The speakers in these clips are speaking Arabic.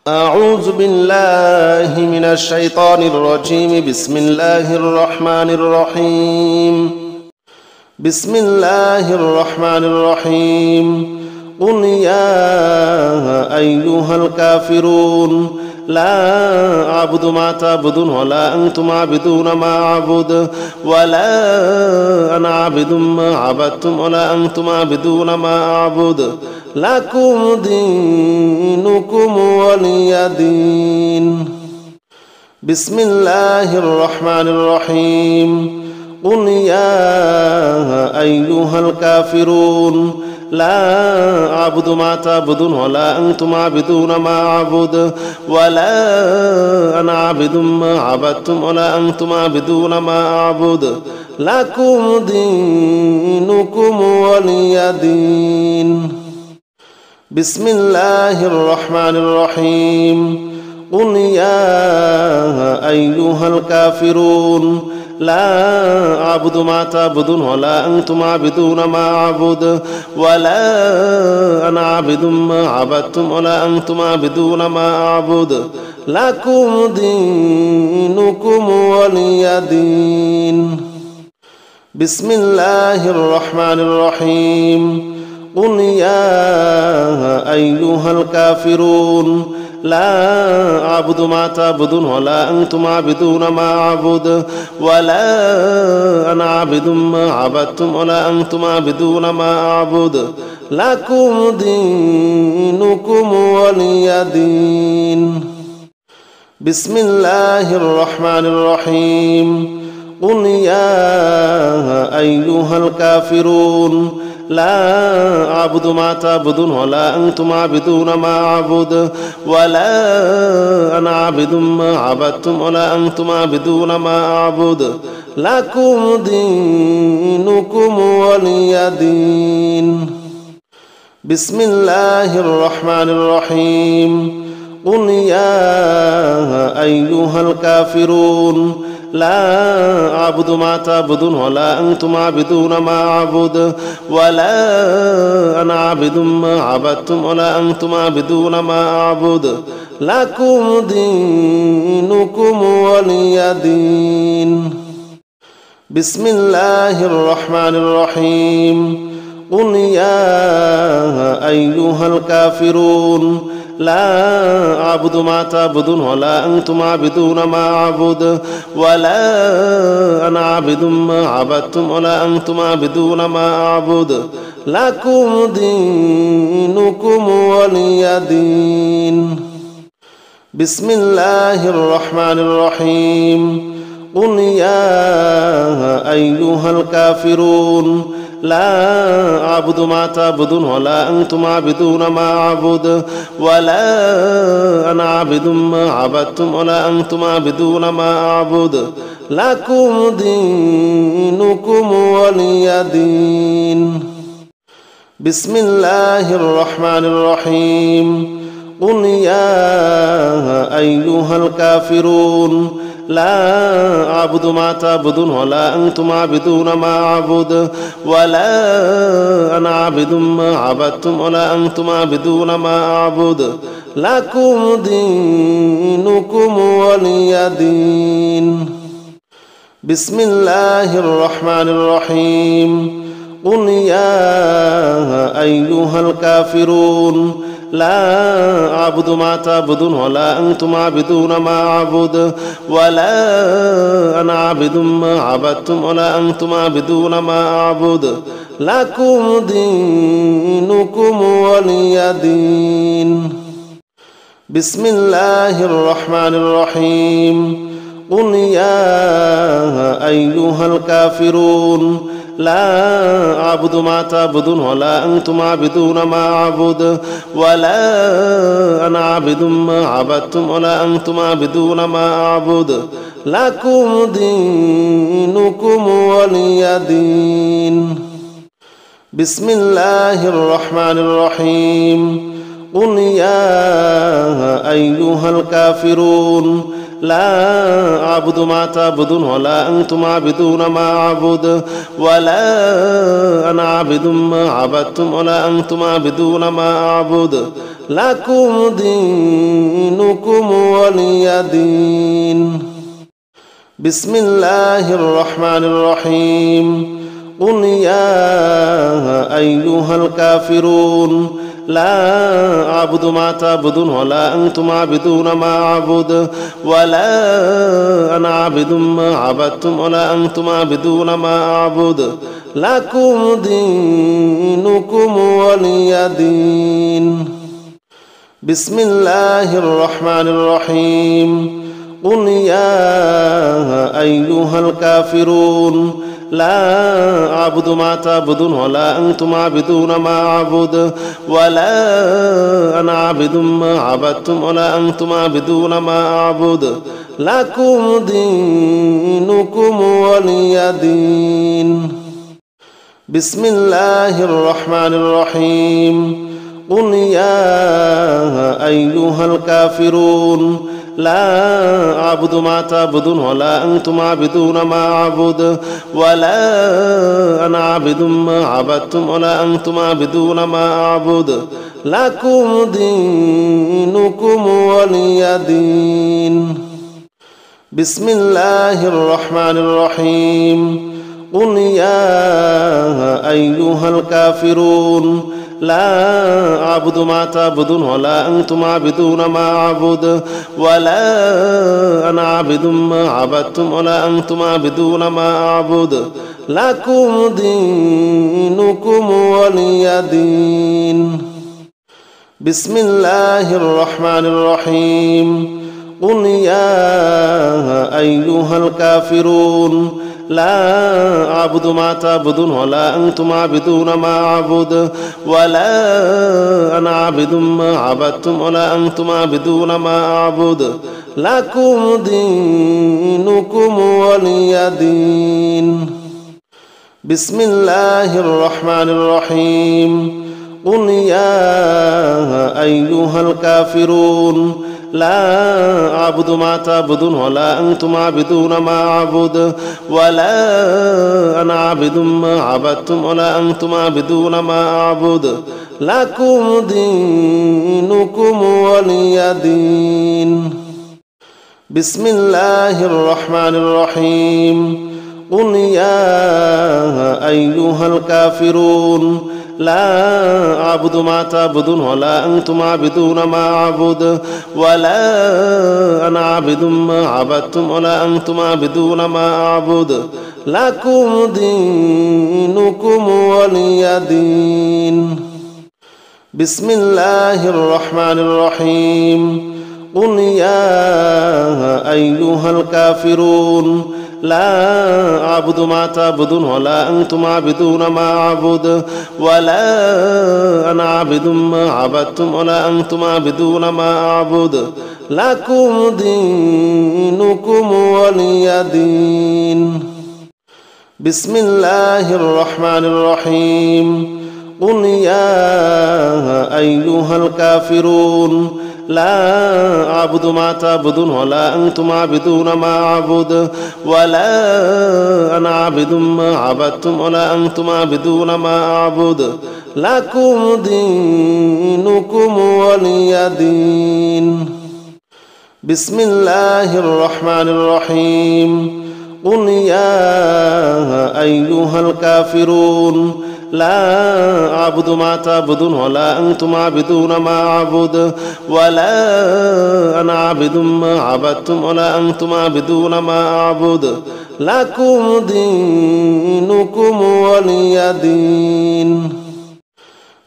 أعوذ بالله من الشيطان الرجيم. بسم الله الرحمن الرحيم. بسم الله الرحمن الرحيم. قل يا أيها الكافرون لا أعبد ما تعبدون ولا أنتم عابدون ما أعبد ولا أنا عابد ما عبدتم ولا أنتم عابدون ما أعبد لكم دينكم ولي دين. بسم الله الرحمن الرحيم. قل يا أيها الكافرون لا أعبد ما تعبدون ولا أنتم عابدون ما أعبد ولا أنا عابد ما عبدتم ولا أنتم عابدون ما أعبد لكم دينكم ولي دين. بسم الله الرحمن الرحيم. قل يا أيها الكافرون لا أعبد ما تعبدون ولا أنتم عابدون ما أعبد ولا أنا عابد ما عبدتم ولا أنتم عابدون ما أعبد لكم دينكم ولي دين. بسم الله الرحمن الرحيم. قل يا أيها الكافرون لا أعبد ما تعبدون ولا أنتم عابدون ما أعبد ولا أنا عابد ما عبدتم ولا أنتم عابدون ما أعبد لكم دينكم ولي دين. بسم الله الرحمن الرحيم. قل يا أيها الكافرون لا أعبد ما تعبدون ولا أنتم عابدون ما أعبد ولا أنا عابد ما عبدتم ولا أنتم عابدون ما أعبد لكم دينكم ولي دين. بسم الله الرحمن الرحيم. قل يا أيها الكافرون لا أعبد ما تعبدون ولا أنتم عابدون ما أعبد ولا أنا عابد ما عبدتم ولا أنتم عابدون ما أعبد لكم دينكم ولي دين. بسم الله الرحمن الرحيم. قل يا أيها الكافرون لا أعبد ما تعبدون ولا أنتم عابدون ما أعبد ولا أنا عابد ما عبدتم ولا أنتم عابدون ما أعبد لكم دينكم ولي دين. بسم الله الرحمن الرحيم. قل يا أيها الكافرون لا أعبد ما تعبدون ولا أنتم عابدون ما أعبد ولا أنا عابد ما عبدتم ولا أنتم عابدون ما أعبد لكم دينكم ولي دين. بسم الله الرحمن الرحيم. قل يا أيها الكافرون لا أعبد ما تعبدون ولا أنتم عابدون ما أعبد ولا أنا عابد ما عبدتم ولا أنتم عابدون ما أعبد لكم دينكم ولي دين. بسم الله الرحمن الرحيم. قل يا أيها الكافرون لا أعبد ما تعبدون ولا أنتم عابدون ما أعبد ولا أنا عابد ما عبدتم ولا أنتم عابدون ما أعبد لكم دينكم ولي دين. بسم الله الرحمن الرحيم. قل يا أيها الكافرون لا أعبد ما تعبدون ولا أنتم عابدون ما أعبد ولا أنا عابد ما عبدتم ولا أنتم عابدون ما أعبد لكم دينكم ولي دين. بسم الله الرحمن الرحيم. قل يا أيها الكافرون لا أعبد ما تعبدون ولا أنتم عابدون ما أعبد ولا أنا عابد ما عبدتم ولا أنتم عابدون ما أعبد لكم دينكم ولي دين. بسم الله الرحمن الرحيم. قل يا أيها الكافرون لا أعبد ما تعبدون ولا أنتم عابدون ما أعبد ولا أنا عابد ما عبدتم ولا أنتم عابدون ما أعبد لكم دينكم ولي دين. بسم الله الرحمن الرحيم. قل يا أيها الكافرون لا أعبد ما تعبدون ولا أنتم عابدون ما أعبد ولا أنا عابد ما عبدتم ولا أنتم عابدون ما أعبد لكم دينكم ولي دين. بسم الله الرحمن الرحيم. قل يا أيها الكافرون لا أعبد ما تعبدون ولا أنتم عابدون ما أعبد ولا أنا عابد ما عبدتم ولا أنتم عابدون ما أعبد لكم دينكم ولي دين. بسم الله الرحمن الرحيم. قل يا أيها الكافرون لا أعبد ما تعبدون ولا أنتم عابدون ما أعبد ولا أنا عابد ما عبدتم ولا أنتم عابدون ما أعبد لكم دينكم ولي دين. بسم الله الرحمن الرحيم. قل يا أيها الكافرون لا أعبد ما تعبدون ولا أنتم عابدون ما أعبد ولا أنا عابد ما عبدتم ولا أنتم عابدون ما أعبد لكم دينكم ولي دين. بسم الله الرحمن الرحيم. قل يا أيها الكافرون لا أعبد ما تعبدون ولا أنتم عابدون ما أعبد ولا أنا عابد ما عبدتم ولا أنتم عابدون ما أعبد لكم دينكم ولي دين. بسم الله الرحمن الرحيم. قل يا أيها الكافرون لا أعبد ما تعبدون ولا أنتم عابدون ما أعبد ولا أنا عابد ما عبدتم ولا أنتم عابدون ما أعبد لكم دينكم ولي دين. بسم الله الرحمن الرحيم. قل يا أيها الكافرون لا أعبد ما تعبدون ولا أنتم عابدون ما أعبد ولا أنا عابد ما عبدتم ولا أنتم عابدون ما أعبد لكم دينكم ولي دين. بسم الله الرحمن الرحيم. قل يا أيها الكافرون لا أعبد ما تعبدون ولا أنتم عابدون ما أعبد ولا أنا عابد ما عبدتم ولا أنتم عابدون ما أعبد لكم دينكم ولي دين. بسم الله الرحمن الرحيم. قل يا أيها الكافرون لا أعبد ما تعبدون ولا أنتم عابدون ما أعبد ولا أنا عابد ما عبدتم ولا أنتم عابدون ما أعبد لكم دينكم ولي دين.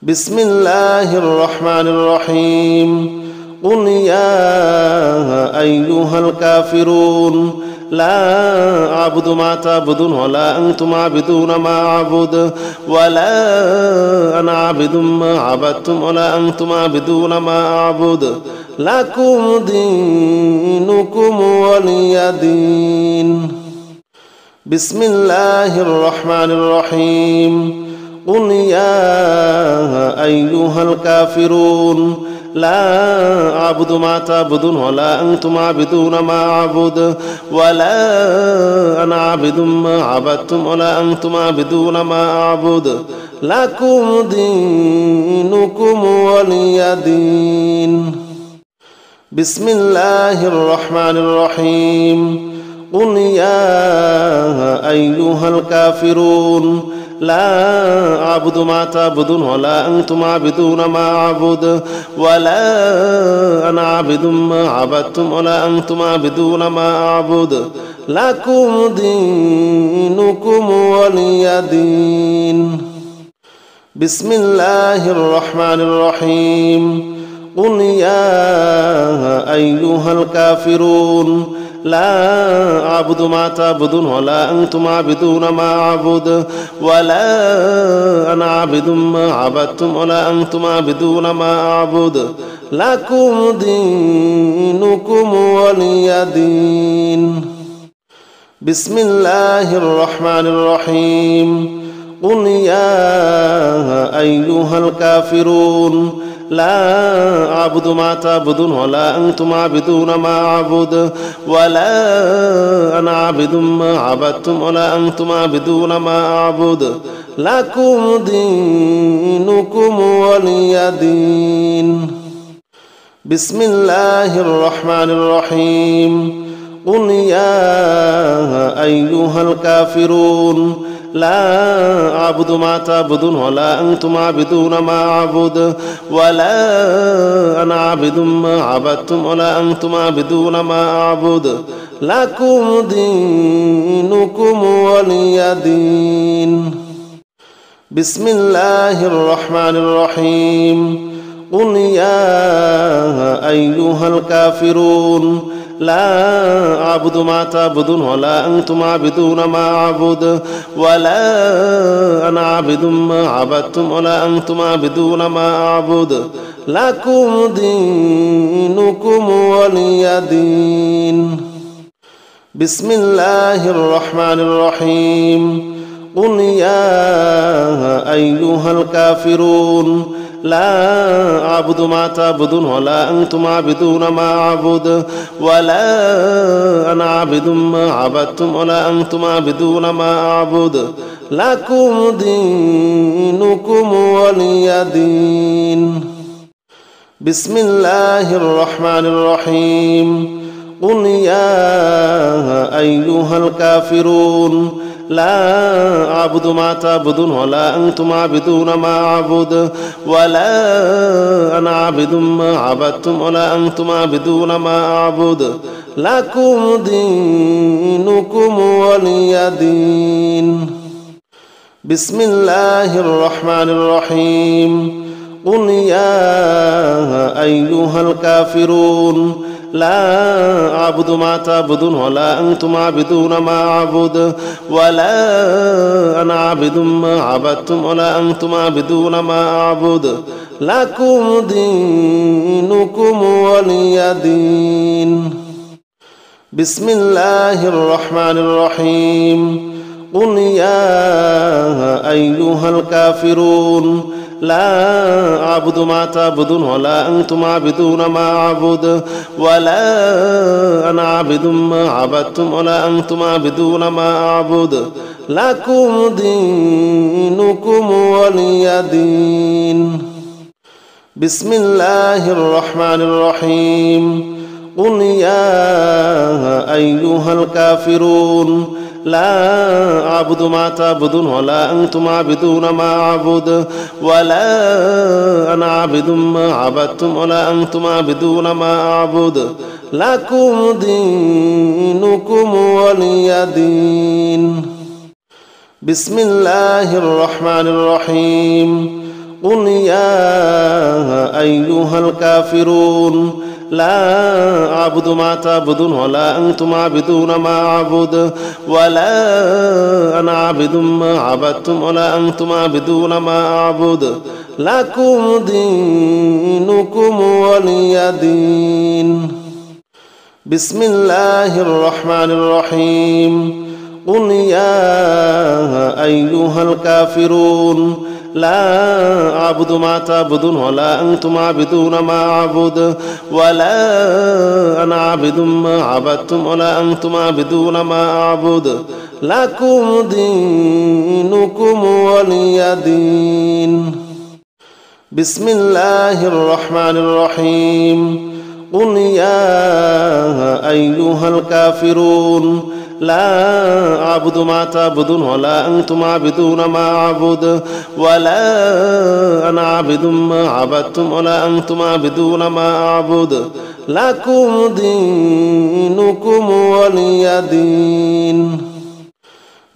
بسم الله الرحمن الرحيم. قل يا أيها الكافرون لا أعبد ما تعبدون ولا أنتم عابدون ما أعبد ولا أنا عابد ما عبدتم ولا أنتم عابدون ما أعبد لكم دينكم ولي دين. بسم الله الرحمن الرحيم. قل يا أيها الكافرون لا أعبد ما تعبدون ولا أنتم عابدون ما أعبد ولا أنا عابد ما عبدتم ولا أنتم عابدون ما أعبد لكم دينكم ولي دين. بسم الله الرحمن الرحيم. قل يا أيها الكافرون لا أعبد ما تعبدون ولا أنتم عابدون ما أعبد ولا أنا عابد ما عبدتم ولا أنتم عابدون ما أعبد لكم دينكم ولي دين. بسم الله الرحمن الرحيم. قل يا أيها الكافرون لا أعبد ما تعبدون ولا أنتم عابدون ما أعبد ولا أنا عابد ما عبدتم ولا أنتم عابدون ما أعبد لكم دينكم ولي دين. بسم الله الرحمن الرحيم. قل يا أيها الكافرون لا أعبد ما تعبدون ولا أنتم عابدون ما أعبد ولا أنا عابد ما عبدتم ولا أنتم عابدون ما أعبد لكم دينكم ولي دين. بسم الله الرحمن الرحيم. قل يا أيها الكافرون لا أعبد ما تعبدون ولا أنتم عابدون ما أعبد ولا أنا عابد ما عبدتم ولا أنتم عابدون ما أعبد لكم دينكم ولي دين. بسم الله الرحمن الرحيم. قل يا أيها الكافرون لا أعبد ما تعبدون ولا أنتم عابدون ما أعبد ولا أنا عابد ما عبدتم ولا أنتم عابدون ما أعبد لكم دينكم ولي دين. بسم الله الرحمن الرحيم. قل يا أيها الكافرون لا أعبد ما تعبدون ولا أنتم عابدون ما أعبد ولا أنا عابد ما عبدتم ولا أنتم عابدون ما أعبد لكم دينكم ولي دين. بسم الله الرحمن الرحيم. قل يا أيها الكافرون لا أعبد ما تعبدون ولا أنتم عابدون ما أعبد ولا أنا عابد ما عبدتم ولا أنتم عابدون ما أعبد لكم دينكم ولي دين. بسم الله الرحمن الرحيم. قل يا أيها الكافرون لا أعبد ما تعبدون ولا أنتم عابدون ما أعبد ولا أنا عابد ما عبدتم ولا أنتم عابدون ما أعبد لكم دينكم ولي دين. بسم الله الرحمن الرحيم. قل يا أيها الكافرون لا أعبد ما تعبدون ولا أنتم عابدون ما أعبد ولا أنا عابد ما عبدتم ولا أنتم عابدون ما أعبد لكم دينكم ولي دين. بسم الله الرحمن الرحيم. قل يا أيها الكافرون لا أعبد ما تعبدون ولا أنتم عابدون ما أعبد ولا أنا عابد ما عبدتم ولا أنتم عابدون ما أعبد لكم دينكم ولي دين. بسم الله الرحمن الرحيم. قل يا أيها الكافرون لا أعبد ما تعبدون ولا أنتم عابدون ما أعبد ولا أنا عابد ما عبدتم ولا أنتم عابدون ما أعبد لكم دينكم ولي دين. بسم الله الرحمن الرحيم. لا أعبد ما تعبدون ولا أنتم عابدون ما أعبد ولا أنا عابد ما عبدتم ولا أنتم عابدون ما أعبد لكم دينكم ولي دين. بسم الله الرحمن الرحيم. قل يا أيها الكافرون لا أعبد ما تعبدون ولا أنتم عابدون ما أعبد ولا أنا عابد ما عبدتم ولا أنتم عابدون ما أعبد لكم دينكم ولي دين. بسم الله الرحمن الرحيم. قل يا أيها الكافرون لا أعبد ما تعبدون ولا أنتم عابدون ما أعبد ولا أنا عابد ما عبدتم ولا أنتم عابدون ما أعبد لكم دينكم ولي دين. بسم الله الرحمن الرحيم. قل يا أيها الكافرون لا أعبد ما تعبدون ولا أنتم عابدون ما أعبد ولا أنا عابد ما عبدتم ولا أنتم عابدون ما أعبد لكم دينكم ولي دين.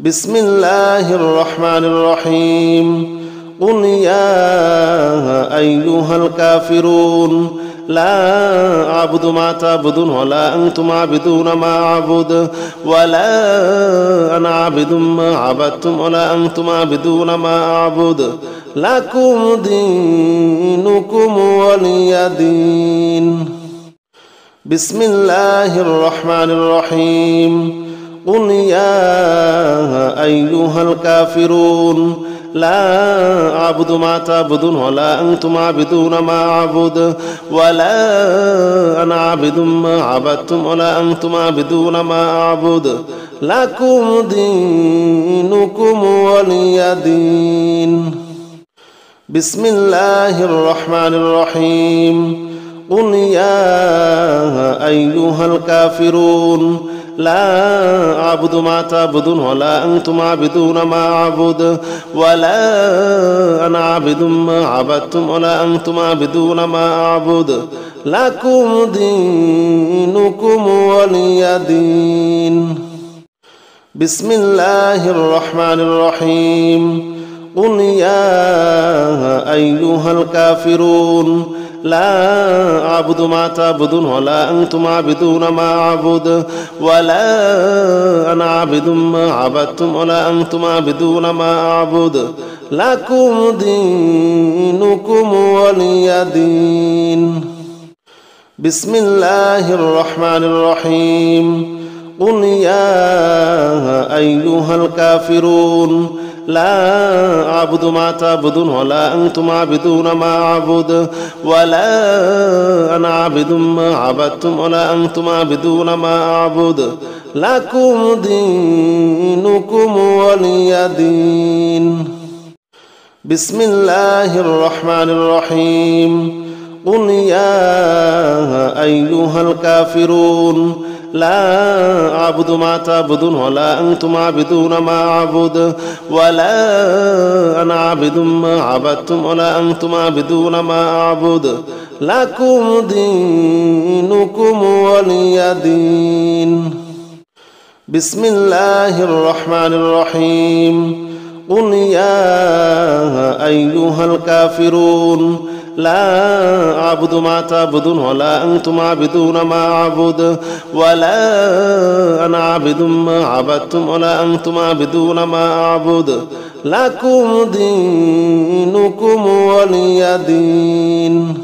بسم الله الرحمن الرحيم. قل يا أيها الكافرون لا أعبد ما تعبدون ولا أنتم عابدون ما أعبد ولا أنا عابد ما عبدتم ولا أنتم عابدون ما أعبد لكم دينكم ولي دين. بسم الله الرحمن الرحيم. قل يا أيها الكافرون لا أعبد ما تعبدون ولا أنتم عابدون ما أعبد ولا أنا عابد ما عبدتم ولا أنتم عابدون ما أعبد لكم دينكم ولي دين. بسم الله الرحمن الرحيم. قل يا أيها الكافرون لا أعبد ما تعبدون ولا أنتم عابدون ما أعبد ولا أنا عابد ما عبدتم ولا أنتم عابدون ما أعبد لكم دينكم ولي دين. بسم الله الرحمن الرحيم. قل يا أيها الكافرون لا أعبد ما تعبدون ولا أنتم عابدون ما أعبد ولا أنا عابد ما عبدتم ولا أنتم عابدون ما أعبد لكم دينكم ولي دين. بسم الله الرحمن الرحيم. قل يا أيها الكافرون لا أعبد ما تعبدون ولا أنتم عابدون ما أعبد ولا أنا عابد ما عبدتم ولا أنتم عابدون ما أعبد لكم دينكم ولي دين. بسم الله الرحمن الرحيم. قل يا أيها الكافرون لا أعبد ما تعبدون ولا أنتم عابدون ما أعبد ولا أنا عابد ما عبدتم ولا أنتم عابدون ما أعبد لكم دينكم ولي دين. بسم الله الرحمن الرحيم. قل يا أيها الكافرون لا أعبد ما تعبدون ولا أنتم عابدون ما أعبد ولا أنا عابد ما عبدتم ولا أنتم عابدون ما أعبد لكم دينكم ولي دين.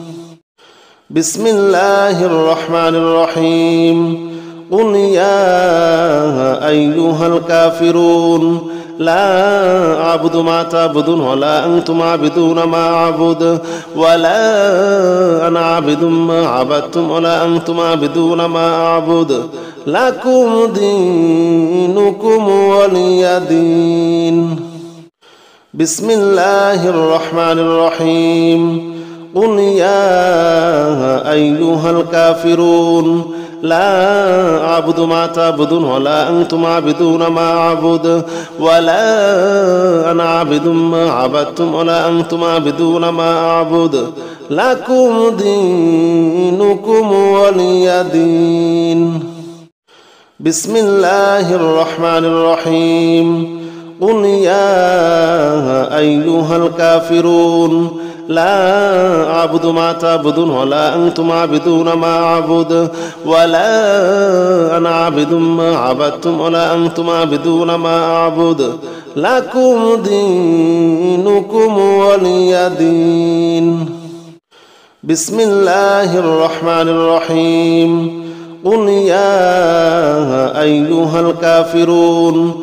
بسم الله الرحمن الرحيم. قل يا أيها الكافرون لا أعبد ما تعبدون ولا أنتم عابدون ما أعبد ولا أنا عابد ما عبدتم ولا أنتم عابدون ما أعبد لكم دينكم ولي دين. بسم الله الرحمن الرحيم. قل يا أيها الكافرون لا أعبد ما تعبدون ولا أنتم عابدون ما أعبد ولا أنا عابد ما عبدتم ولا أنتم عابدون ما أعبد لكم دينكم ولي دين. بسم الله الرحمن الرحيم. قل يا أيها الكافرون لا أعبد ما تعبدون ولا أنتم عابدون ما أعبد ولا أنا عابد ما عبدتم ولا أنتم عابدون ما أعبد لكم دينكم ولي دين. بسم الله الرحمن الرحيم. قل يا أيها الكافرون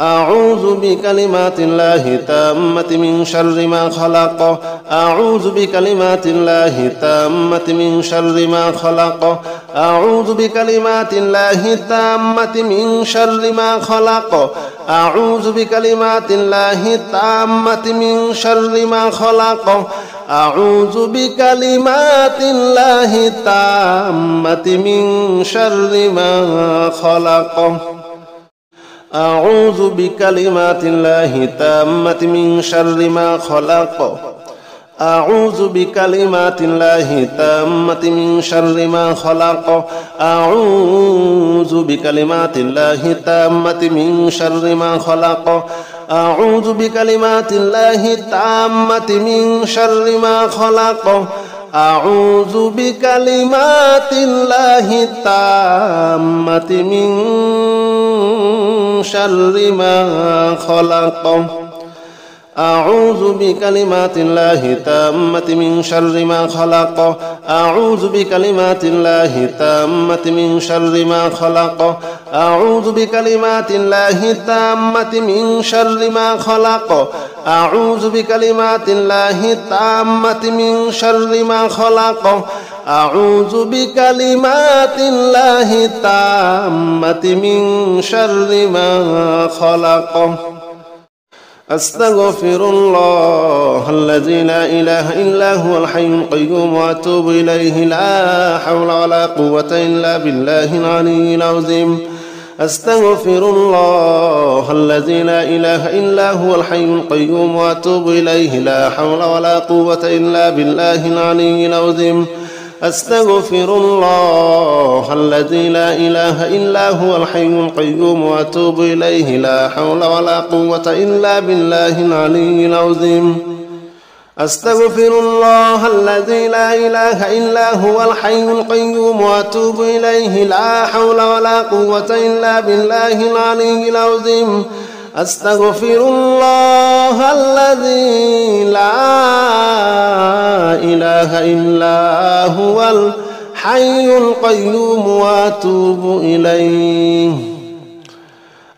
أعوذ بكلمات الله التامة من شر ما خلق. أعوذ بكلمات الله التامة من شر ما خلق. أعوذ بكلمات الله التامة من شر ما خلق. أعوذ بكلمات الله التامة من شر ما خلق. أعوذ بكلمات الله التامة من شر ما خلق. أعوذ بكلمات الله التامة من شر ما خلق. أعوذ بكلمات الله التامة من شر ما خلق. أعوذ بكلمات الله التامة من شر ما خلق. أعوذ بكلمات الله التامة من شر ما خلق. أعوذ بكلمات الله التامة من شر ما خلق. أعوذ بكلمات الله التامة من شر ما خلق. أعوذ بكلمات الله التامة من شر ما خلق. أعوذ بكلمات الله التامة من شر ما خلق. أعوذ بكلمات الله التامة من شر ما خلق. أعوذ بكلمات الله التامة من شر ما خلق. أستغفر الله الذي لا إله إلا هو الحي القيوم وأتوب إليه لا حول ولا قوة إلا بالله العلي العظيم. أستغفر الله الذي لا إله إلا هو الحي القيوم وأتوب إليه لا حول ولا قوة إلا بالله العلي العظيم. أستغفر الله الذي لا إله إلا هو الحي القيوم وأتوب إليه لا حول ولا قوة إلا بالله العلي العظيم. أستغفر الله الذي لا إله إلا هو الحي القيوم وأتوب إليه لا حول ولا قوة إلا بالله العلي العظيم. أستغفر الله الذي لا إله إلا هو الحي القيوم وأتوب إليه.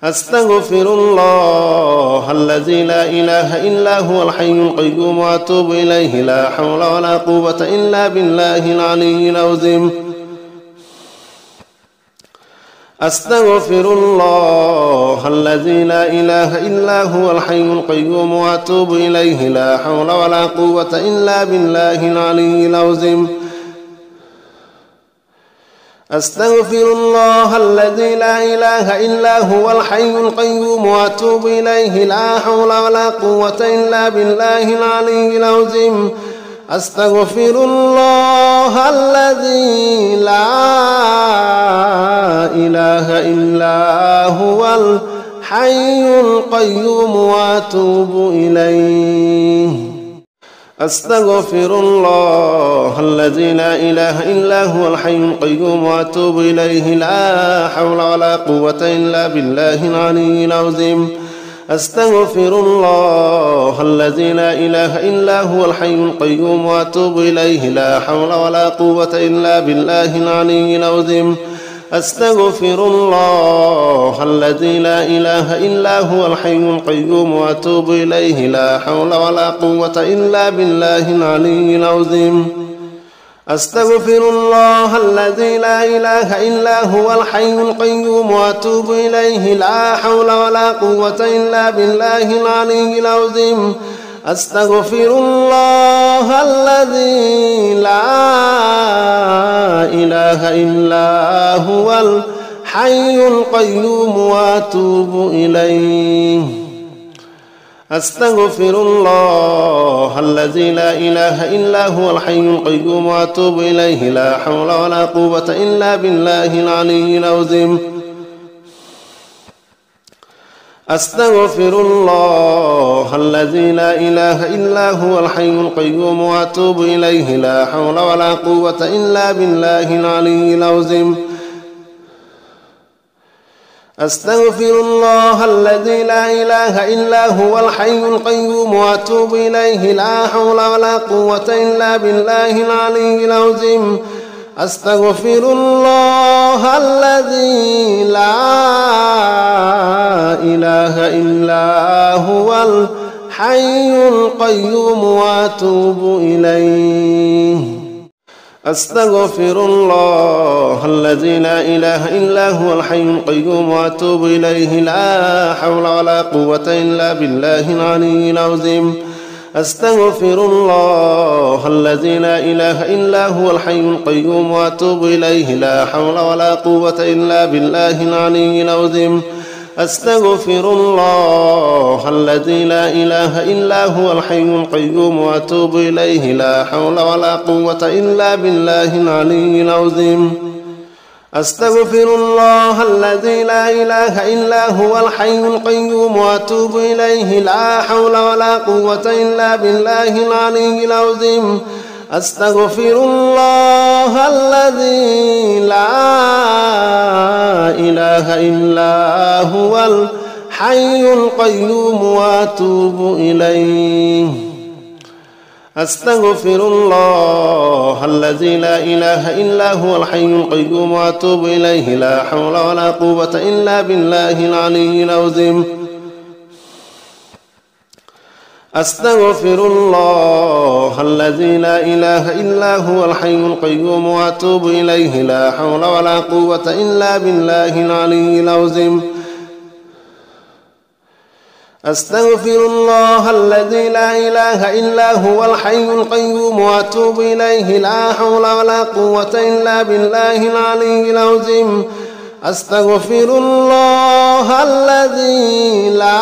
أستغفر الله الذي لا إله إلا هو الحي القيوم وأتوب إليه لا حول ولا قوة إلا بالله العلي العظيم. أستغفر الله الذي لا إله إلا هو الحي القيوم وأتوب إليه لا حول ولا قوة إلا بالله العلي العظيم. أستغفر الله الذي لا إله إلا هو الحي القيوم وأتوب إليه لا حول ولا قوة إلا بالله العلي العظيم. أستغفر الله الذي لا إله إلا هو الحي القيوم وأتوب إليه. أستغفر الله الذي لا إله إلا هو الحي القيوم وأتوب إليه لا حول ولا قوة إلا بالله العلي العظيم. أستغفر الله الذي لا إله إلا هو الحي القيوم وأتوب إليه لا حول ولا قوة إلا بالله العلي العظيم. أستغفر الله الذي لا إله إلا هو الحي القيوم وأتوب إليه لا حول ولا قوة إلا بالله العلي العظيم. أستغفر الله الذي لا إله إلا هو الحي القيوم وأتوب إليه لا حول ولا قوة إلا بالله العلي العظيم. أستغفر الله الذي لا إله إلا هو الحي القيوم وأتوب إليه. أستغفر الله الذي لا إله إلا هو الحي القيوم وأتوب إليه لا حول ولا قوة إلا بالله العلي العظيم. أستغفر الله الذي لا إله إلا هو الحي القيوم وأتوب إليه لا حول ولا قوة إلا بالله العلي العظيم. أستغفر الله الذي لا إله إلا هو الحي القيوم وأتوب إليه لا حول ولا قوة إلا بالله العلي العظيم. أستغفر الله الذي لا إله إلا هو الحي القيوم وأتوب إليه أستغفر الله الذي لا إله إلا هو الحي القيوم وأتوب إليه لا حول ولا قوة إلا بالله العلي العظيم أستغفر الله الذي لا إله إلا هو الحي القيوم وأتوب إليه لا حول ولا قوة إلا بالله العلي العظيم أستغفر الله الذي لا إله إلا هو الحي القيوم وأتوب إليه لا حول ولا قوة إلا بالله العلي العظيم أستغفر الله الذي لا إله إلا هو الحي القيوم وأتوب إليه لا حول ولا قوة إلا بالله العلي العظيم أستغفر الله الذي لا إله إلا هو الحي القيوم وأتوب إليه أستغفر الله الذي لا إله إلا هو الحي القيوم وأتوب إليه لا حول ولا قوة إلا بالله العلي العظيم أستغفر الله الذي لا إله إلا هو الحي القيوم وأتوب إليه لا حول ولا قوة إلا بالله العلي العظيم أستغفر الله الذي لا إله إلا هو الحي القيوم وأتوب إليه لا حول ولا قوة إلا بالله العلي العظيم أستغفر الله الذي لا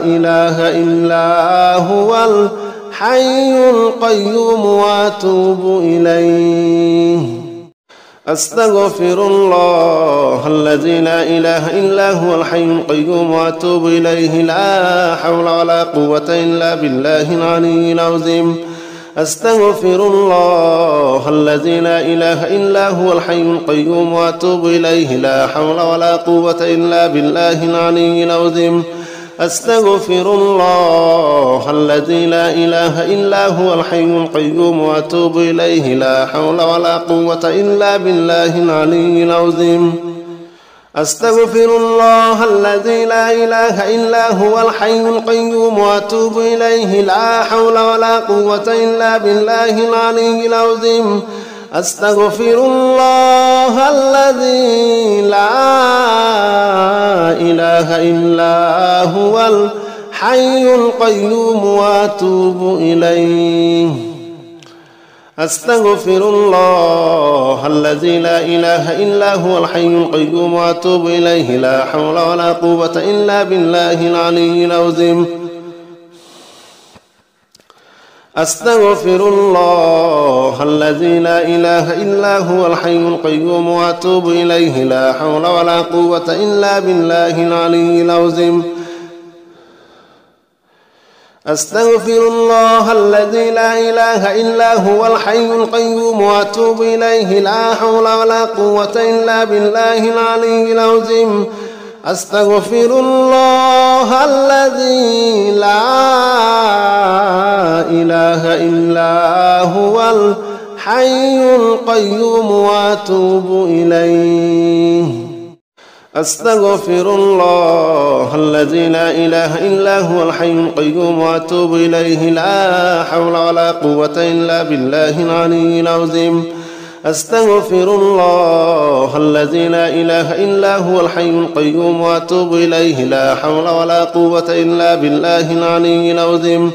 إله إلا هو الحي القيوم وأتوب إليه أستغفر الله الذي لا إله إلا هو الحي القيوم وأتوب إليه لا حول ولا قوة إلا بالله العلي العظيم أستغفر الله الذي لا إله إلا هو الحي القيوم وأتوب إليه لا حول ولا قوة إلا بالله العلي العظيم أستغفر الله الذي لا إله إلا هو الحي القيوم وأتوب إليه لا حول ولا قوة إلا بالله العلي العظيم أستغفر الله الذي لا إله إلا هو الحي القيوم وأتوب إليه لا حول ولا قوة إلا بالله العلي العظيم أستغفر الله الذي لا إله إلا هو الحي القيوم وأتوب إليه أستغفر الله الذي لا إله إلا هو الحي القيوم وأتوب إليه لا حول ولا قوة إلا بالله العلي العظيم أستغفر الله الذي لا إله إلا هو الحي القيوم وأتوب إليه لا حول ولا قوة إلا بالله العلي العظيم أستغفر الله الذي لا إله إلا هو الحي القيوم وأتوب إليه لا حول ولا قوة إلا بالله العلي العظيم أستغفر الله الذي لا إله إلا هو الحي القيوم وأتوب إليه أستغفر الله الذي لا إله إلا هو الحي القيوم وأتوب إليه لا حول ولا قوة إلا بالله العلي العظيم أستغفر الله الذي لا إله إلا هو الحي القيوم وأتوب إليه لا حول ولا قوة إلا بالله العلي العظيم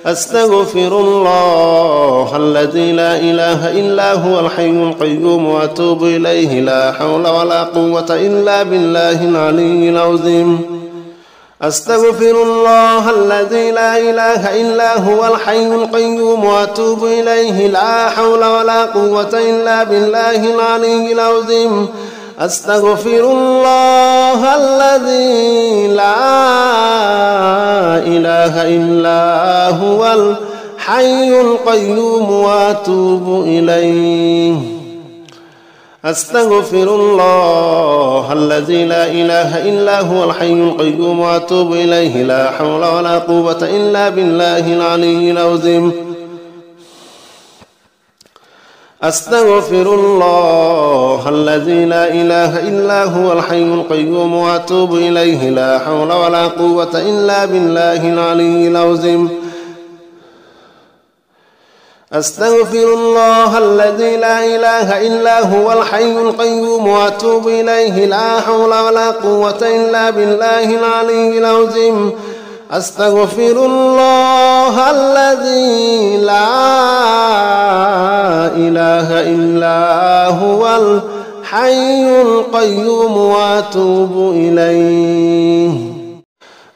أستغفر الله الذي لا إله إلا هو الحي القيوم وأتوب إليه لا حول ولا قوة إلا بالله العلي العظيم أستغفر الله الذي لا إله إلا هو الحي القيوم وأتوب إليه لا حول ولا قوة إلا بالله العلي العظيم أستغفر الله الذي لا إله إلا هو الحي القيوم وأتوب إليه أستغفر الله الذي لا إله إلا هو الحي القيوم وأتوب إليه لا حول ولا قوة إلا بالله العلي العظيم أستغفر الله الذي لا إله إلا هو الحي القيوم وأتوب إليه لا حول ولا قوة إلا بالله العلي العظيم أستغفر الله الذي لا إله إلا هو الحي القيوم وأتوب إليه لا حول ولا قوة إلا بالله العلي العظيم أستغفر الله الذي لا إله إلا هو الحي القيوم وأتوب إليه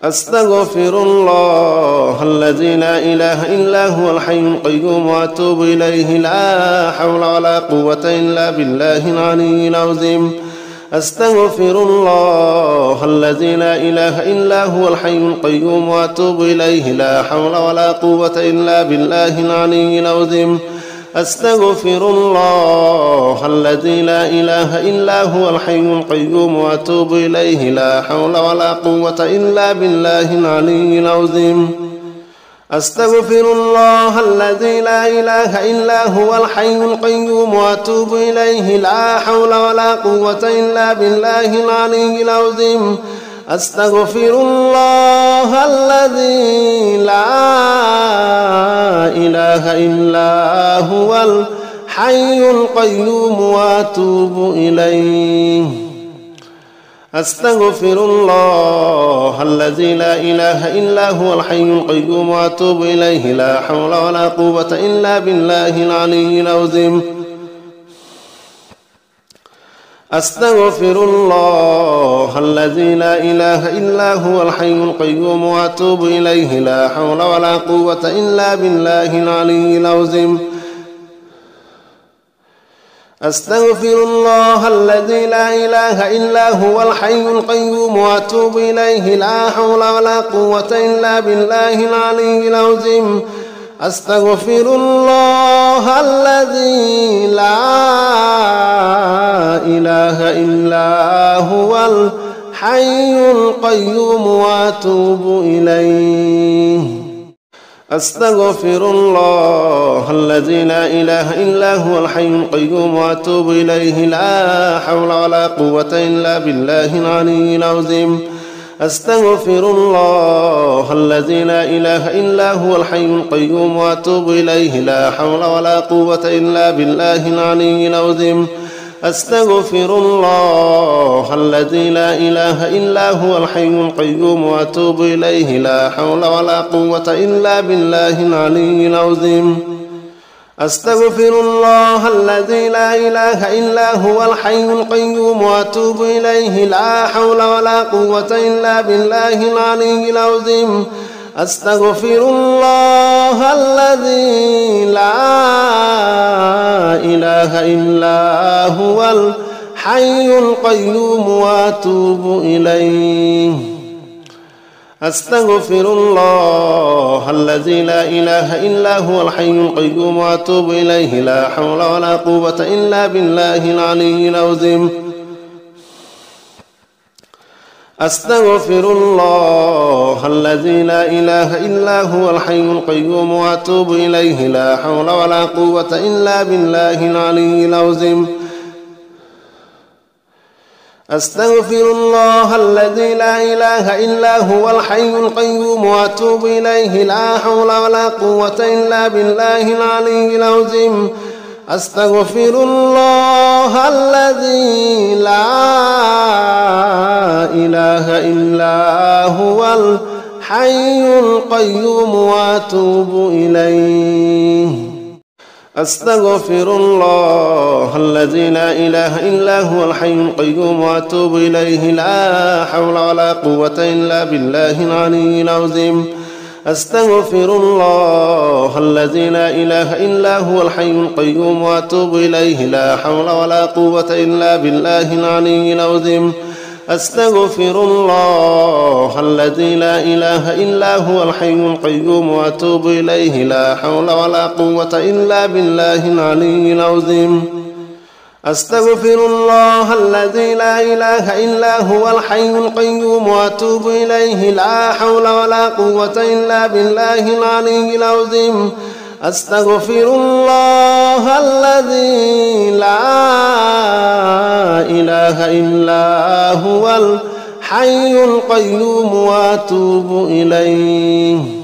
أستغفر الله الذي لا إله إلا هو الحي القيوم وأتوب إليه لا حول ولا قوة إلا بالله العلي العظيم أستغفر الله الذي لا إله إلا هو الحي القيوم وأتوب إليه لا حول ولا قوة إلا بالله العلي العظيم أستغفر الله الذي لا إله إلا هو الحي القيوم وأتوب إليه لا حول ولا قوة إلا بالله العلي العظيم أستغفر الله الذي لا إله إلا هو الحي القيوم وأتوب إليه لا حول ولا قوة إلا بالله العلي العظيم أستغفر الله الذي لا إله إلا هو الحي القيوم وأتوب إليه أستغفر الله الذي لا إله إلا هو الحي القيوم وأتوب إليه لا حول ولا قوة إلا بالله العلي العظيم أستغفر الله الذي لا إله إلا هو الحي القيوم وأتوب إليه لا حول ولا قوة إلا بالله العلي العظيم أستغفر الله الذي لا إله إلا هو الحي القيوم وأتوب إليه لا حول ولا قوة إلا بالله العلي العظيم أستغفر الله الذي لا إله إلا هو الحي القيوم وأتوب إليه أستغفر الله الذي لا إله إلا هو الحي القيوم وأتوب إليه لا حول ولا قوة إلا بالله العلي العظيم أستغفر الله الذي لا إله إلا هو الحي القيوم وأتوب إليه لا حول ولا قوة إلا بالله العلي العظيم أستغفر الله الذي لا إله إلا هو الحي القيوم وأتوب إليه لا حول ولا قوة إلا بالله العلي العظيم أستغفر الله الذي لا إله إلا هو الحي القيوم وأتوب إليه لا حول ولا قوة إلا بالله العلي العظيم أستغفر الله الذي لا إله إلا هو الحي القيوم وأتوب إليه أستغفر الله الذي لا إله إلا هو الحي القيوم وأتوب إليه لا حول ولا قوة إلا بالله العلي العظيم أستغفر الله الذي لا إله إلا هو الحي القيوم وأتوب إليه لا حول ولا قوة إلا بالله العلي العظيم أستغفر الله الذي لا إله إلا هو الحي القيوم وأتوب إليه لا حول ولا قوة إلا بالله العلي العظيم أستغفر الله الذي لا إله إلا هو الحي القيوم وأتوب إليه أستغفر الله الذي لا إله إلا هو الحي القيوم وأتوب إليه لا حول ولا قوة إلا بالله العلي العظيم أستغفر الله الذي لا إله إلا هو الحي القيوم وأتوب إليه لا حول ولا قوة إلا بالله العلي العظيم أستغفر الله الذي لا إله إلا هو الحي القيوم وأتوب إليه لا حول ولا قوة إلا بالله العلي العظيم أستغفر الله الذي لا إله إلا هو الحي القيوم وأتوب إليه لا حول ولا قوة إلا بالله العلي العظيم أستغفر الله الذي لا إله إلا هو الحي القيوم وأتوب إليه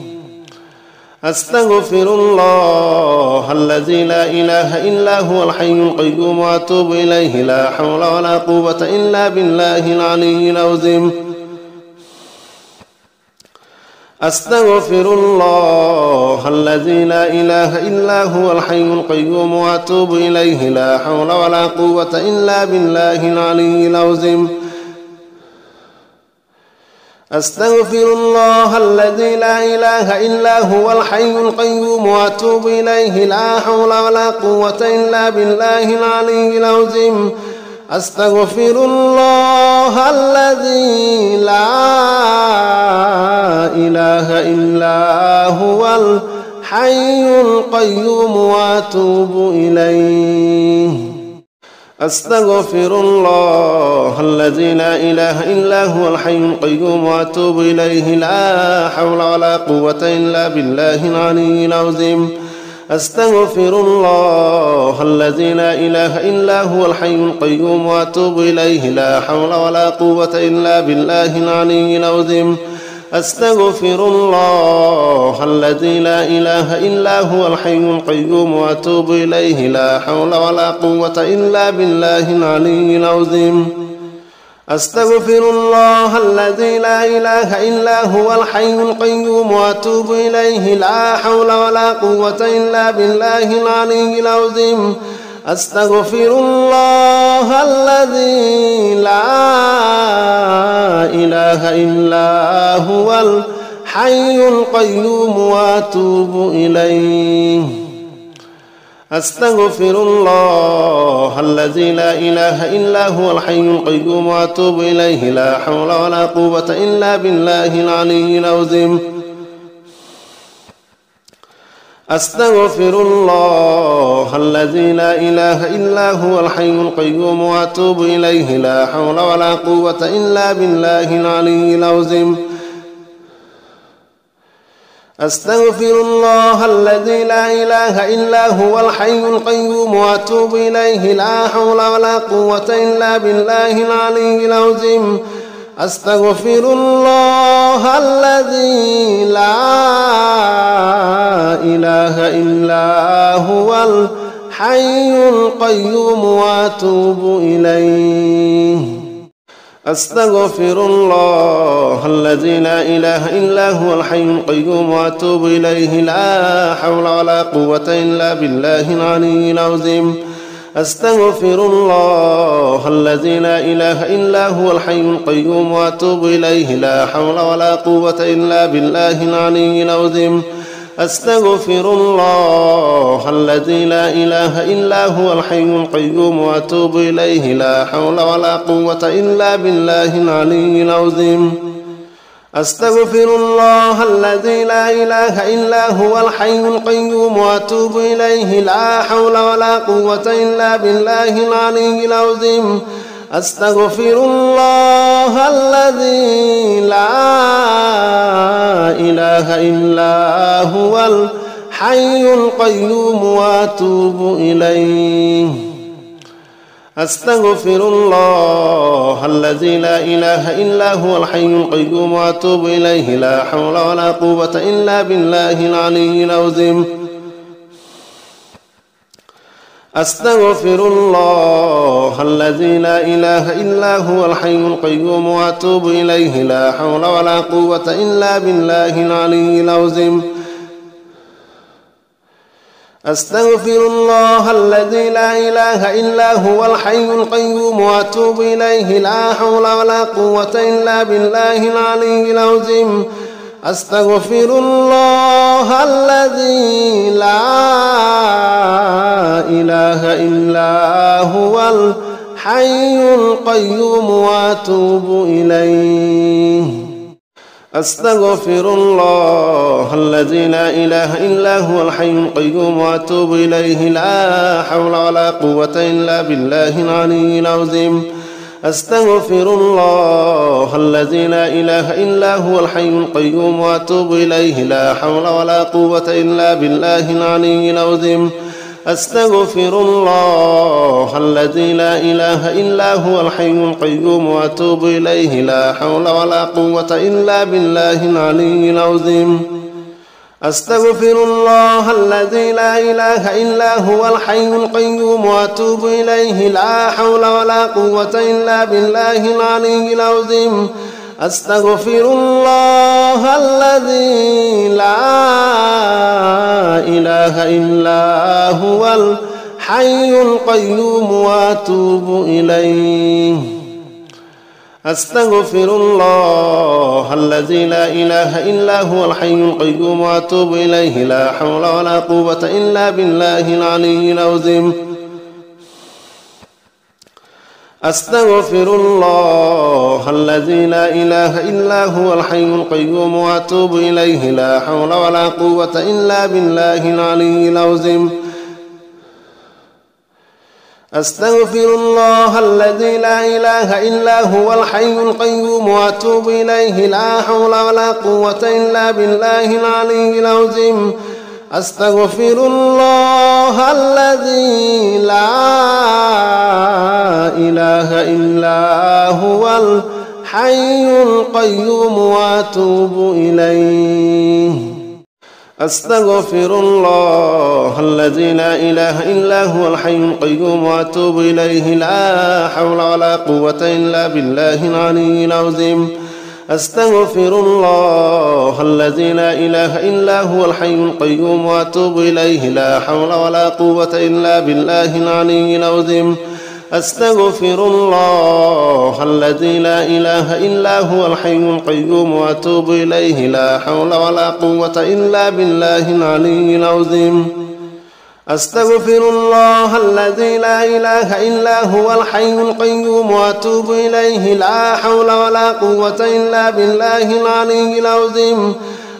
أستغفر الله الذي لا إله إلا هو الحي القيوم وأتوب إليه لا حول ولا قوة إلا بالله العلي العظيم أستغفر الله الذي لا إله إلا هو الحي القيوم وأتوب إليه لا حول ولا قوة إلا بالله العلي العظيم أستغفر الله الذي لا إله إلا هو الحي القيوم وأتوب إليه لا حول ولا قوة إلا بالله العلي العظيم أستغفر الله الذي لا إله إلا هو الحي القيوم وأتوب إليه أستغفر الله الذي لا إله إلا هو الحي القيوم وأتوب إليه لا حول ولا قوة إلا بالله العلي العظيم أستغفر الله الذي لا إله إلا هو الحي القيوم وأتوب إليه لا حول ولا قوة إلا بالله العلي العظيم أستغفر الله الذي لا إله إلا هو الحي القيوم وأتوب إليه لا حول ولا قوة إلا بالله العلي العظيم أستغفر الله الذي لا إله إلا هو الحي القيوم وأتوب إليه لا حول ولا قوة إلا بالله العلي العظيم أستغفر الله الذي لا إله إلا هو الحي القيوم وأتوب إليه أستغفر الله الذي لا إله إلا هو الحي القيوم وأتوب إليه لا حول ولا قوة إلا بالله العلي العظيم أستغفر الله الذي لا إله إلا هو الحي القيوم وأتوب إليه لا حول ولا قوة إلا بالله العلي العظيم أستغفر الله الذي لا إله إلا هو الحي القيوم وأتوب إليه لا حول ولا قوة إلا بالله العلي العظيم أستغفر الله الذي لا إله إلا هو الحي القيوم وأتوب إليه أستغفر الله الذي لا إله إلا هو الحي القيوم وأتوب إليه لا حول ولا قوة إلا بالله العلي العظيم أستغفر الله الذي لا إله إلا هو الحي القيوم وأتوب إليه لا حول ولا قوة إلا بالله العلي العظيم أستغفر الله الذي لا إله إلا هو الحي القيوم وأتوب إليه لا حول ولا قوة إلا بالله العلي العظيم أستغفر الله الذي لا إله إلا هو الحي القيوم وأتوب إليه لا حول ولا قوة إلا بالله العلي العظيم أستغفر الله الذي لا إله إلا هو الحي القيوم وأتوب إليه أستغفر الله الذي لا إله إلا هو الحي القيوم وأتوب إليه لا حول ولا قوة إلا بالله العلي العظيم أستغفر الله الذي لا إله إلا هو الحي القيوم وأتوب إليه لا حول ولا قوة إلا بالله العلي العظيم أستغفر الله الذي لا إله إلا هو الحي القيوم وأتوب إليه لا حول ولا قوة إلا بالله العلي العظيم أستغفر الله الذي لا إله إلا هو الحي القيوم وأتوب إليه أستغفر الله الذي لا إله إلا هو الحي القيوم وأتوب إليه لا حول ولا قوة إلا بالله العلي العظيم أستغفر الله الذي لا إله إلا هو الحي القيوم وأتوب إليه لا حول ولا قوة إلا بالله العلي العظيم أستغفر الله الذي لا إله إلا هو الحي القيوم وأتوب إليه لا حول ولا قوة إلا بالله العلي العظيم أستغفر الله الذي لا إله إلا هو الحي القيوم وأتوب إليه لا حول ولا قوة إلا بالله العلي العظيم أستغفر الله الذي لا إله إلا هو الحي القيوم وأتوب إليه أستغفر الله الذي لا إله إلا هو الحي القيوم وأتوب إليه لا حول ولا قوة إلا بالله العلي العظيم أستغفر الله الذي لا إله إلا هو الحي القيوم وأتوب إليه لا حول ولا قوة إلا بالله العلي العظيم أستغفر الله الذي لا إله إلا هو الحي القيوم وأتوب إليه لا حول ولا قوة إلا بالله العلي العظيم أستغفر الله الذي لا إله إلا هو الحي القيوم وأتوب إليه أستغفر الله الذي لا إله إلا هو الحي القيوم وأتوب إليه لا حول ولا قوة إلا بالله العلي العظيم أستغفر الله الذي لا إله إلا هو الحي القيوم وأتوب إليه لا حول ولا قوة إلا بالله العلي العظيم أستغفر الله الذي لا إله إلا هو الحي القيوم وأتوب إليه لا حول ولا قوة إلا بالله العلي العظيم أستغفر الله الذي لا إله إلا هو الحي القيوم وأتوب إليه لا حول ولا قوة إلا بالله العلي العظيم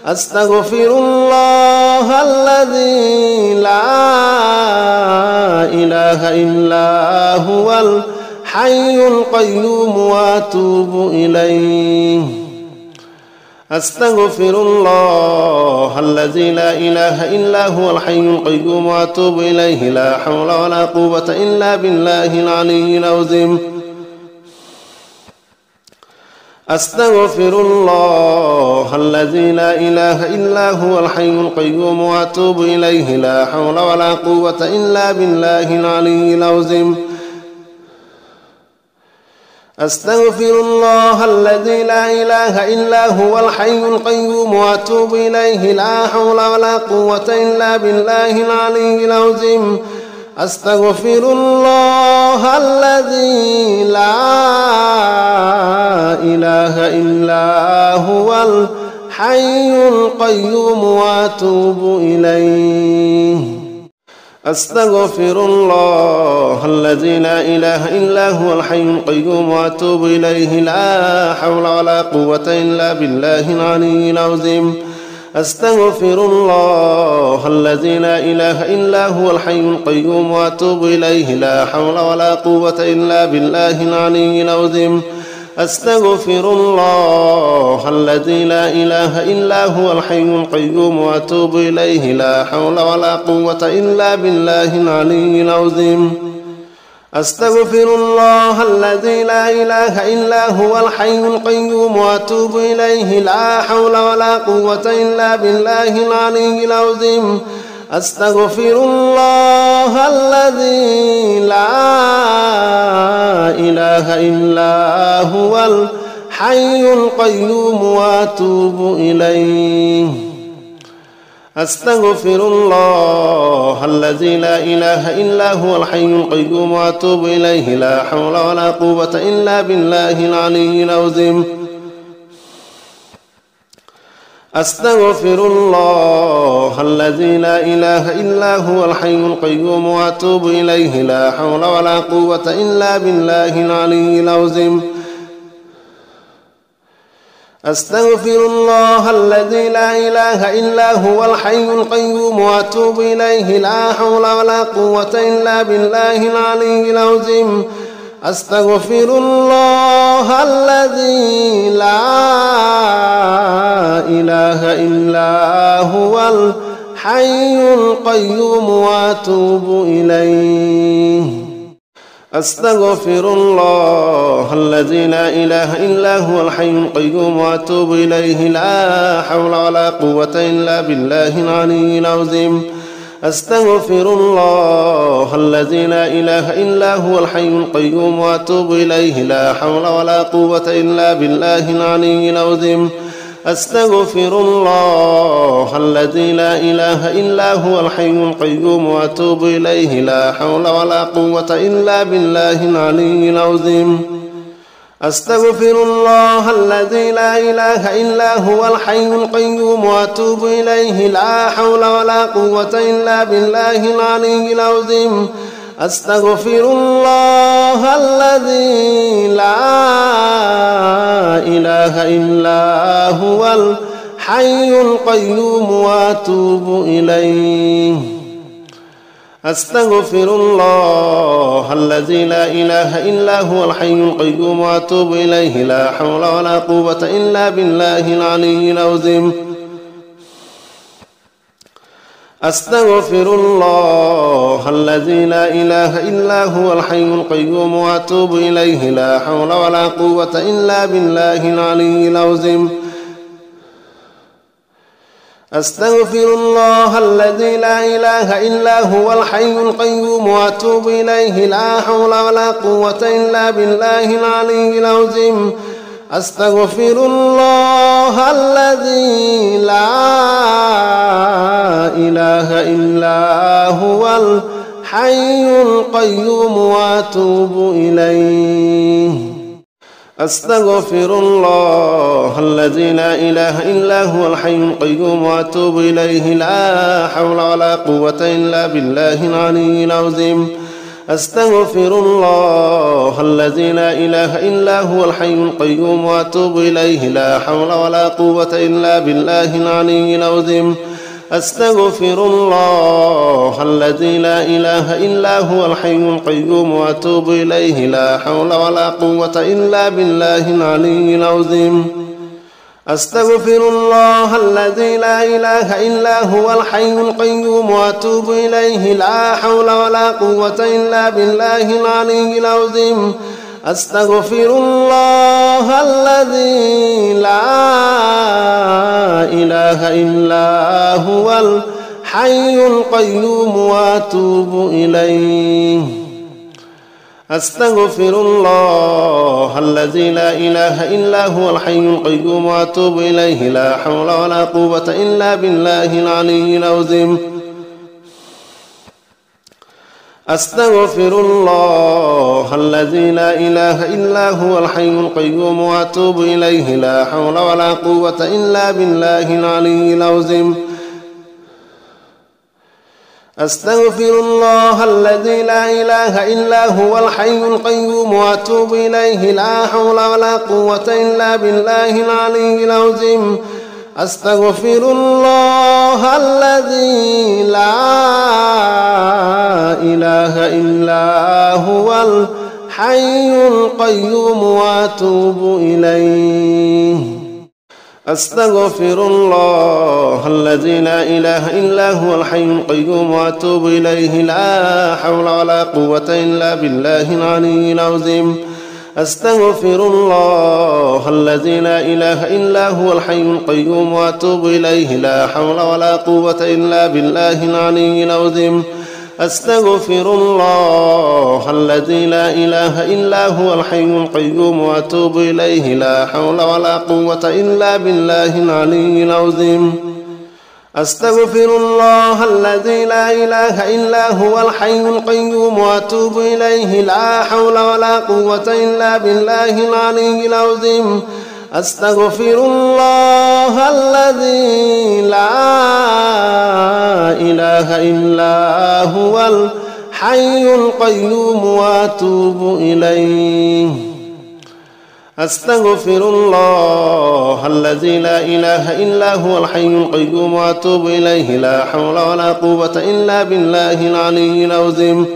أستغفر الله الذي لا إله إلا هو الحي القيوم وأتوب إليه أستغفر الله الذي لا إله إلا هو الحي القيوم وأتوب إليه لا حول ولا قوة إلا بالله العلي العظيم أستغفر الله الذي لا إله إلا هو الحي القيوم وأتوب إليه لا حول ولا قوة إلا بالله العلي العظيم أستغفر الله الذي لا إله إلا هو الحي القيوم وأتوب إليه لا حول ولا قوة إلا بالله العلي العظيم أستغفر الله الذي لا إله إلا هو الحي القيوم وأتوب إليه أستغفر الله الذي لا إله إلا هو الحي القيوم وأتوب إليه لا حول ولا قوة إلا بالله العلي العظيم أستغفر الله الذي لا إله إلا هو الحي القيوم وأتوب إليه لا حول ولا قوة إلا بالله العلي العظيم أستغفر الله الذي لا إله إلا هو الحي القيوم وأتوب إليه لا حول ولا قوة إلا بالله العلي العظيم أستغفر الله الذي لا إله إلا هو الحي القيوم وأتوب إليه لا حول ولا قوة إلا بالله العلي العظيم أستغفر الله الذي لا إله إلا هو الحي القيوم وأتوب إليه أستغفر الله الذي لا إله إلا هو الحي القيوم وأتوب إليه لا حول ولا قوة إلا بالله العلي العظيم أستغفر الله الذي لا إله إلا هو الحي القيوم وأتوب إليه لا حول ولا قوة إلا بالله العلي العظيم أستغفر الله الذي لا إله إلا هو الحي القيوم وأتوب إليه لا حول ولا قوة إلا بالله العلي العظيم أستغفر الله الذي لا إله إلا هو الحي القيوم وأتوب إليه. أستغفر الله الذي لا إله إلا هو الحي القيوم وأتوب إليه. لا حول ولا قوة إلا بالله العلي العظيم. أستغفر الله الذي لا إله إلا هو الحي القيوم وأتوب إليه. لا حول ولا قوة إلا بالله العلي العظيم. أستغفر الله الذي لا إله إلا هو الحي القيوم وأتوب إليه. لا حول ولا قوة إلا بالله العلي العظيم. أستغفر الله الذي لا إله إلا هو الحي القيوم وأتوب إليه. لا حول ولا قوة إلا بالله العلي العظيم. أستغفر الله الذي لا إله إلا هو الحي القيوم وأتوب إليه. أستغفر الله الذي لا إله إلا هو الحي القيوم وأتوب إليه. لا حول ولا قوة إلا بالله العلي العظيم. أستغفر الله الذي لا إله إلا هو الحي القيوم وأتوب إليه. لا حول ولا قوة إلا بالله العلي العظيم. أستغفر الله الذي لا إله إلا هو الحي القيوم وأتوب إليه. لا حول ولا قوة إلا بالله العلي العظيم. أستغفر الله الذي لا إله إلا هو الحي القيوم وأتوب إليه. أستغفر الله الذي لا إله إلا هو الحي القيوم وأتوب إليه. لا حول ولا قوة إلا بالله العلي العظيم. أستغفر الله الذي لا إله إلا هو الحي القيوم وأتوب إليه. لا حول ولا قوة إلا بالله العلي العظيم. أستغفر الله الذي لا إله إلا هو الحي القيوم وأتوب إليه. لا حول ولا قوة إلا بالله العلي العظيم. أستغفر الله الذي لا إله إلا هو الحي القيوم وأتوب إليه. لا حول ولا قوة إلا بالله العلي العظيم. أستغفر الله الذي لا إله إلا هو الحي القيوم وأتوب إليه. أستغفر الله الذي لا إله إلا هو الحي القيوم وأتوب إليه. لا حول ولا قوة إلا بالله العلي العظيم. أستغفر الله الذي لا إله إلا هو الحي القيوم وأتوب إليه. لا حول ولا قوة إلا بالله العلي العظيم. أستغفر الله الذي لا إله إلا هو الحي القيوم وأتوب إليه. لا حول ولا قوة إلا بالله العلي العظيم. أستغفر الله الذي لا إله إلا هو الحي القيوم وأتوب إليه. أستغفر الله الذي لا إله إلا هو الحي القيوم وأتوب إليه. لا حول ولا قوة إلا بالله العلي العظيم. أستغفر الله الذي لا إله إلا هو الحي القيوم وأتوب إليه. لا حول ولا قوة إلا بالله العلي العظيم. أستغفر الله الذي لا إله إلا هو الحي القيوم وأتوب إليه. لا حول ولا قوة إلا بالله العلي العظيم. أستغفر الله الذي لا إله إلا هو الحي القيوم وأتوب إليه. لا حول ولا قوة إلا بالله العلي العظيم. أستغفر الله الذي لا إله إلا هو الحي القيوم وأتوب إليه. أستغفر الله الذي لا إله إلا هو الحي القيوم وأتوب إليه. لا حول ولا قوة إلا بالله العلي العظيم.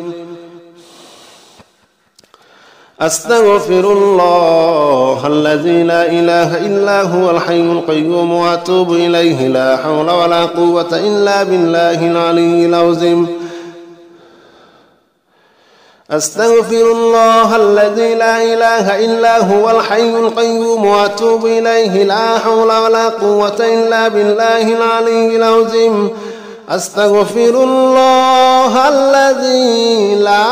أستغفر الله الذي لا إله إلا هو الحي القيوم وأتوب إليه لا حول ولا قوة إلا بالله العلي العظيم أستغفر الله الذي لا إله إلا هو الحي القيوم وأتوب إليه لا حول ولا قوة إلا بالله العلي العظيم أستغفر الله الذي لا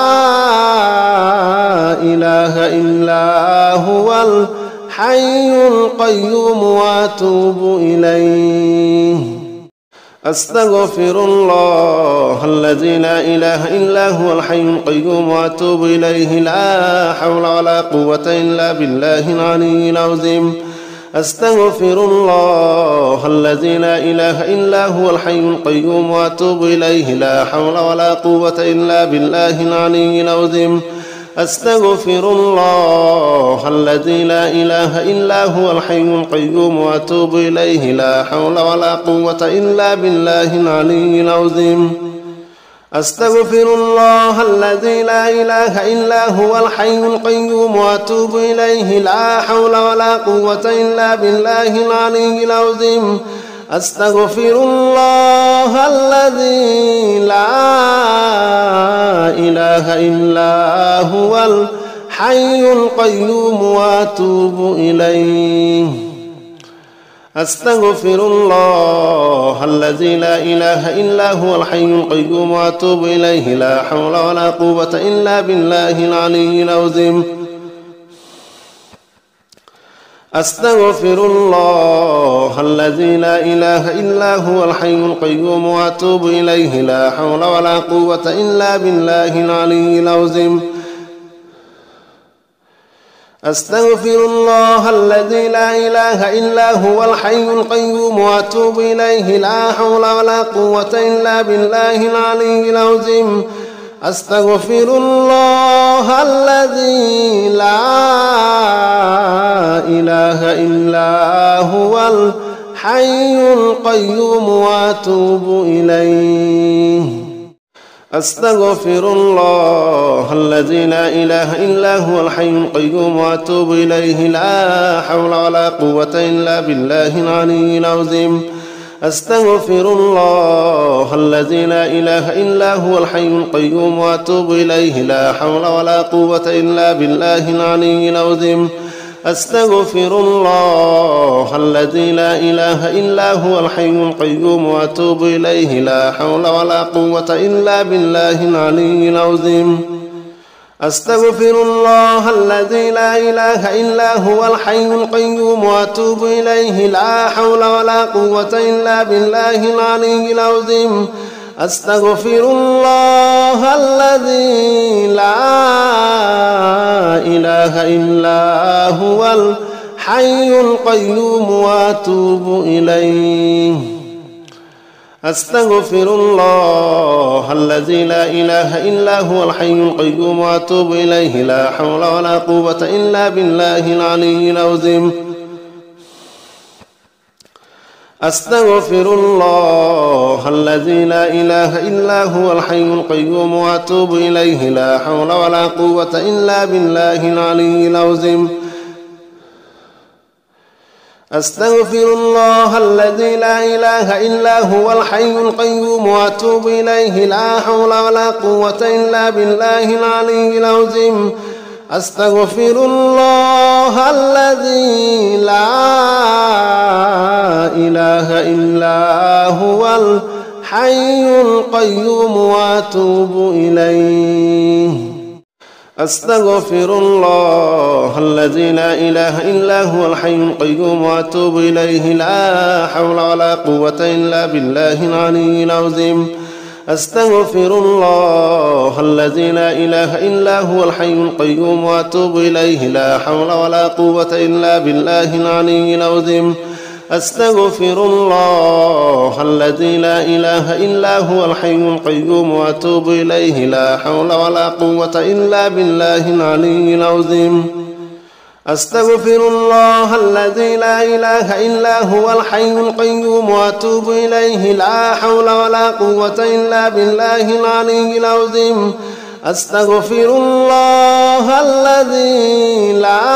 إله إلا هو الحي القيوم وأتوب إليه أستغفر الله الذي لا إله إلا هو الحي القيوم وأتوب إليه لا حول ولا قوة إلا بالله العلي العظيم أستغفر الله الذي لا إله إلا هو الحي القيوم وأتوب إليه لا حول ولا قوة إلا بالله العلي العظيم أستغفر الله الذي لا إله إلا هو الحي القيوم وأتوب إليه لا حول ولا قوة إلا بالله العلي العظيم أستغفر الله الذي لا إله إلا هو الحي القيوم وأتوب إليه لا حول ولا قوة إلا بالله العلي العظيم أستغفر الله الذي لا إله إلا هو الحي القيوم وأتوب إليه أستغفر الله الذي لا إله إلا هو الحي القيوم وأتوب إليه لا حول ولا قوة إلا بالله العلي العظيم أستغفر الله الذي لا إله إلا هو الحي القيوم وأتوب إليه لا حول ولا قوة إلا بالله العلي العظيم أستغفر الله الذي لا إله إلا هو الحي القيوم وأتوب إليه لا حول ولا قوة إلا بالله العلي العظيم أستغفر الله الذي لا إله إلا هو الحي القيوم وأتوب إليه أستغفر الله الذي لا إله إلا هو الحي القيوم وأتوب إليه لا حول ولا قوة إلا بالله العلي العظيم أستغفر الله الذي لا إله إلا هو الحي القيوم وأتوب إليه لا حول ولا قوة إلا بالله العلي العظيم أستغفر الله الذي لا إله إلا هو الحي القيوم وأتوب إليه لا حول ولا قوة إلا بالله العلي العظيم أستغفر الله الذي لا إله إلا هو الحي القيوم وأتوب إليه لا حول ولا قوة إلا بالله العلي العظيم أستغفر الله الذي لا إله إلا هو الحي القيوم وأتوب إليه أستغفر الله الذي لا إله إلا هو الحي القيوم وأتوب إليه لا حول ولا قوة إلا بالله العلي العظيم أستغفر الله الذي لا إله إلا هو الحي القيوم وأتوب إليه لا حول ولا قوة إلا بالله العلي العظيم أستغفر الله الذي لا إله إلا هو الحي القيوم وأتوب إليه لا حول ولا قوة إلا بالله العلي العظيم أستغفر الله الذي لا إله إلا هو الحي القيوم وأتوب إليه أستغفر الله الذي لا إله إلا هو الحي القيوم وأتوب إليه لا حول ولا قوة إلا بالله العلي العظيم أستغفر الله الذي لا إله إلا هو الحي القيوم وأتوب إليه لا حول ولا قوة إلا بالله العلي العظيم أستغفر الله الذي لا إله إلا هو الحي القيوم وأتوب إليه لا حول ولا قوة إلا بالله العلي العظيم أستغفر الله الذي لا إله إلا هو الحي القيوم وأتوب إليه لا حول ولا قوة إلا بالله العلي العظيم أستغفر الله الذي لا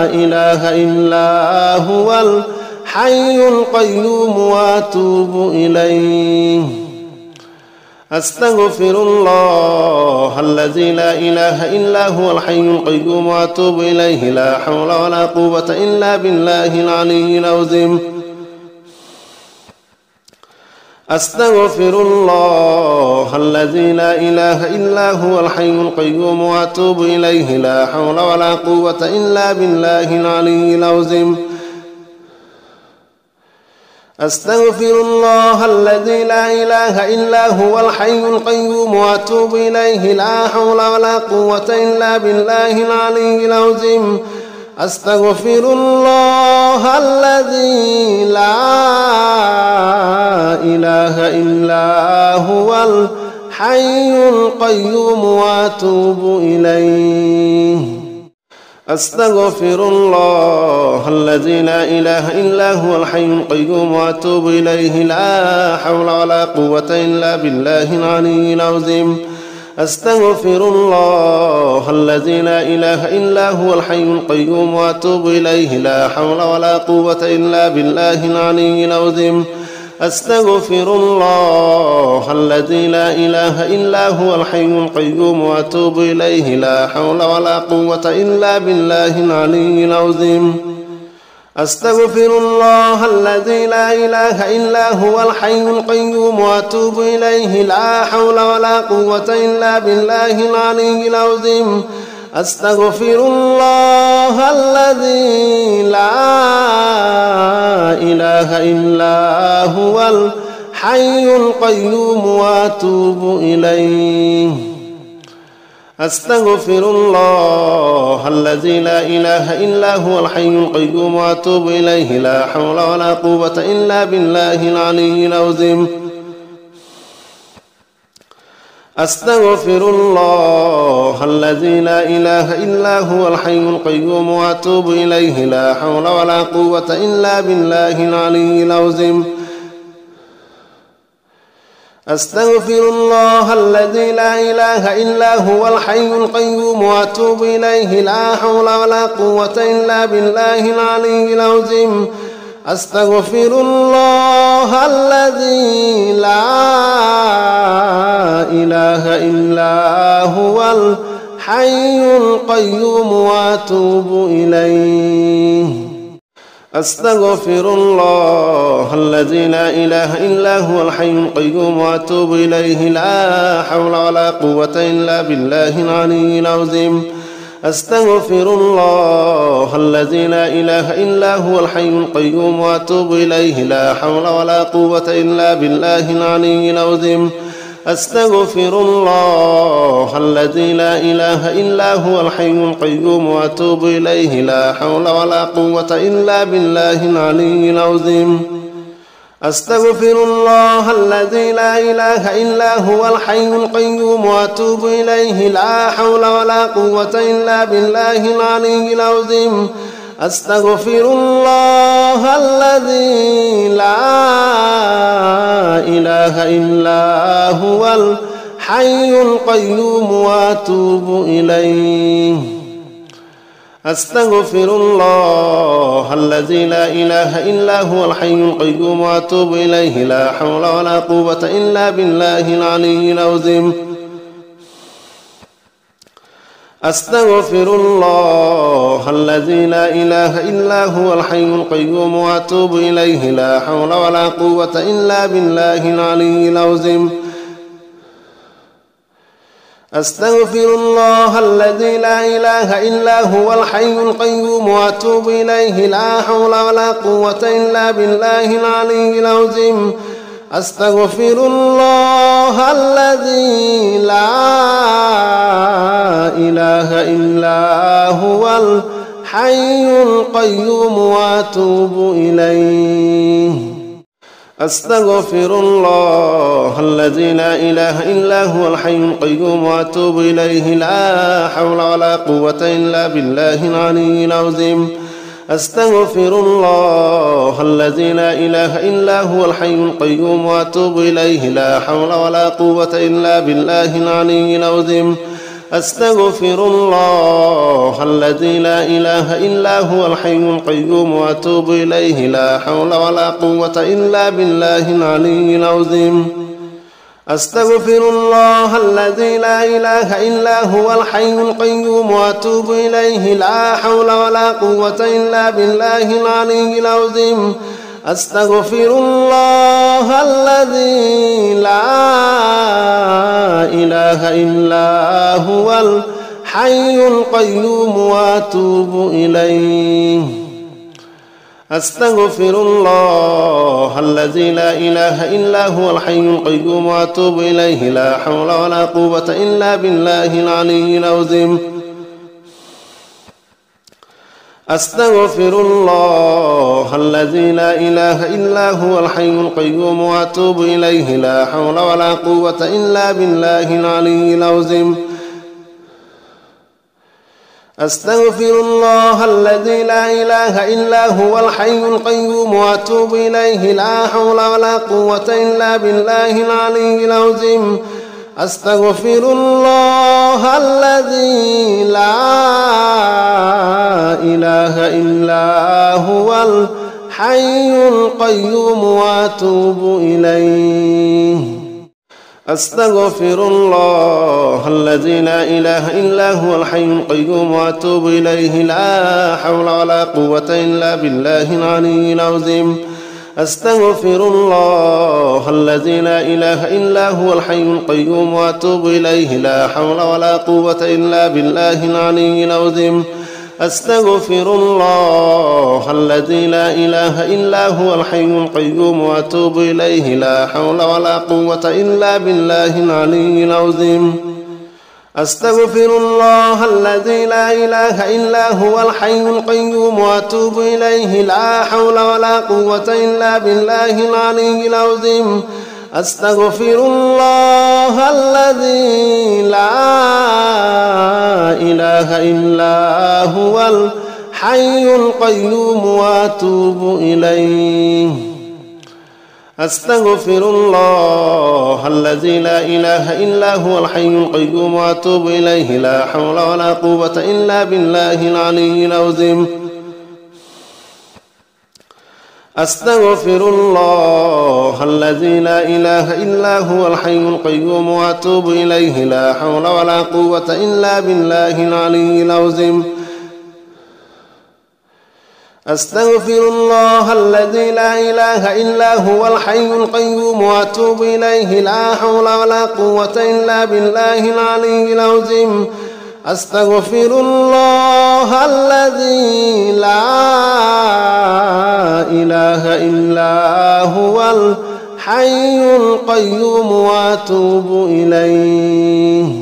إله إلا هو الحي القيوم وأتوب إليه أستغفر الله الذي لا إله إلا هو الحي القيوم وأتوب إليه لا حول ولا قوة إلا بالله العلي العظيم أستغفر الله الذي لا إله إلا هو الحي القيوم وأتوب إليه لا حول ولا قوة إلا بالله العلي العظيم أستغفر الله الذي لا إله إلا هو الحي القيوم وأتوب إليه لا حول ولا قوة إلا بالله العلي العظيم أستغفر الله الذي لا إله إلا هو الحي القيوم وأتوب إليه أستغفر الله الذي لا إله إلا هو الحي القيوم وأتوب إليه لا حول ولا قوة إلا بالله العلي العظيم أستغفر الله الذي لا إله إلا هو الحي القيوم وأتوب إليه لا حول ولا قوة إلا بالله العلي العظيم أستغفر الله الذي لا إله إلا هو الحي القيوم وأتوب إليه لا حول ولا قوة إلا بالله العلي العظيم أستغفر الله الذي لا إله إلا هو الحي القيوم وأتوب إليه لا حول ولا قوة إلا بالله العلي العظيم أستغفر الله الذي لا إله إلا هو الحي القيوم وأتوب إليه أستغفر الله الذي لا إله إلا هو الحي القيوم وأتوب إليه لا حول ولا قوة إلا بالله العلي العظيم أستغفر الله الذي لا إله إلا هو الحي القيوم وأتوب إليه لا حول ولا قوة إلا بالله العلي العظيم أستغفر الله الذي لا إله إلا هو الحي القيوم وأتوب إليه لا حول ولا قوة إلا بالله العلي العظيم أستغفر الله الذي لا إله إلا هو الحي القيوم وأتوب إليه أستغفر الله الذي لا إله إلا هو الحي القيوم وأتوب إليه لا حول ولا قوة إلا بالله العلي العظيم أستغفر الله الذي لا إله إلا هو الحي القيوم وأتوب إليه لا حول ولا قوة إلا بالله العلي العظيم أستغفر الله الذي لا إله إلا هو الحي القيوم وأتوب إليه لا حول ولا قوة إلا بالله العلي العظيم أستغفر الله الذي لا إله إلا هو الحي القيوم وأتوب إليه لا حول ولا قوة إلا بالله العلي العظيم أستغفر الله الذي لا إله إلا هو الحي القيوم وأتوب إليه أستغفر الله الذي لا إله إلا هو الحي القيوم وأتوب إليه لا حول ولا قوة إلا بالله العلي العظيم أستغفر الله الذي لا إله إلا هو الحي القيوم وأتوب إليه لا حول ولا قوة إلا بالله العلي العظيم أستغفر الله الذي لا إله إلا هو الحي القيوم وأتوب إليه لا حول ولا قوة إلا بالله العلي العظيم أستغفر الله الذي لا إله إلا هو الحي القيوم وأتوب إليه أستغفر الله الذي لا إله إلا هو الحي القيوم وأتوب إليه لا حول ولا قوة إلا بالله العلي العظيم أستغفر الله الذي لا إله إلا هو الحي القيوم وأتوب إليه لا حول ولا قوة إلا بالله العلي العظيم أستغفر الله الذي لا إله إلا هو الحي القيوم وأتوب إليه لا حول ولا قوة إلا بالله العلي العظيم أستغفر الله الذي لا إله إلا هو الحي القيوم وأتوب إليه لا حول ولا قوة إلا بالله العلي العظيم أستغفر الله الذي لا إله إلا هو الحي القيوم وأتوب إليه أستغفر الله الذي لا إله إلا هو الحي القيوم وأتوب إليه لا حول ولا قوة إلا بالله العلي العظيم أستغفر الله الذي لا إله إلا هو الحي القيوم وأتوب إليه لا حول ولا قوة إلا بالله العلي العظيم أستغفر الله الذي لا إله إلا هو الحي القيوم وأتوب إليه لا حول ولا قوة إلا بالله العلي العظيم أستغفر الله الذي لا إله إلا هو الحي القيوم وأتوب إليه أستغفر الله الذي لا إله إلا هو الحي القيوم وأتوب إليه لا حول ولا قوة إلا بالله العلي العظيم أستغفر الله الذي لا إله إلا هو الحي القيوم وأتوب إليه لا حول ولا قوة إلا بالله العلي العظيم أستغفر الله الذي لا إله إلا هو الحي القيوم وأتوب إليه لا حول ولا قوة إلا بالله العلي العظيم أستغفر الله الذي لا إله إلا هو الحي القيوم وأتوب إليه لا حول ولا قوة إلا بالله العلي العظيم أستغفر الله الذي لا إله إلا هو الحي القيوم وأتوب إليه أستغفر الله الذي لا إله إلا هو الحي القيوم وأتوب إليه لا حول ولا قوة إلا بالله العلي العظيم أستغفر الله الذي لا إله إلا هو الحي القيوم وأتوب إليه لا حول ولا قوة إلا بالله العلي العظيم أستغفر الله الذي لا إله إلا هو الحي القيوم وأتوب إليه لا حول ولا قوة إلا بالله العلي العظيم أستغفر الله الذي لا إله إلا هو الحي القيوم وأتوب إليه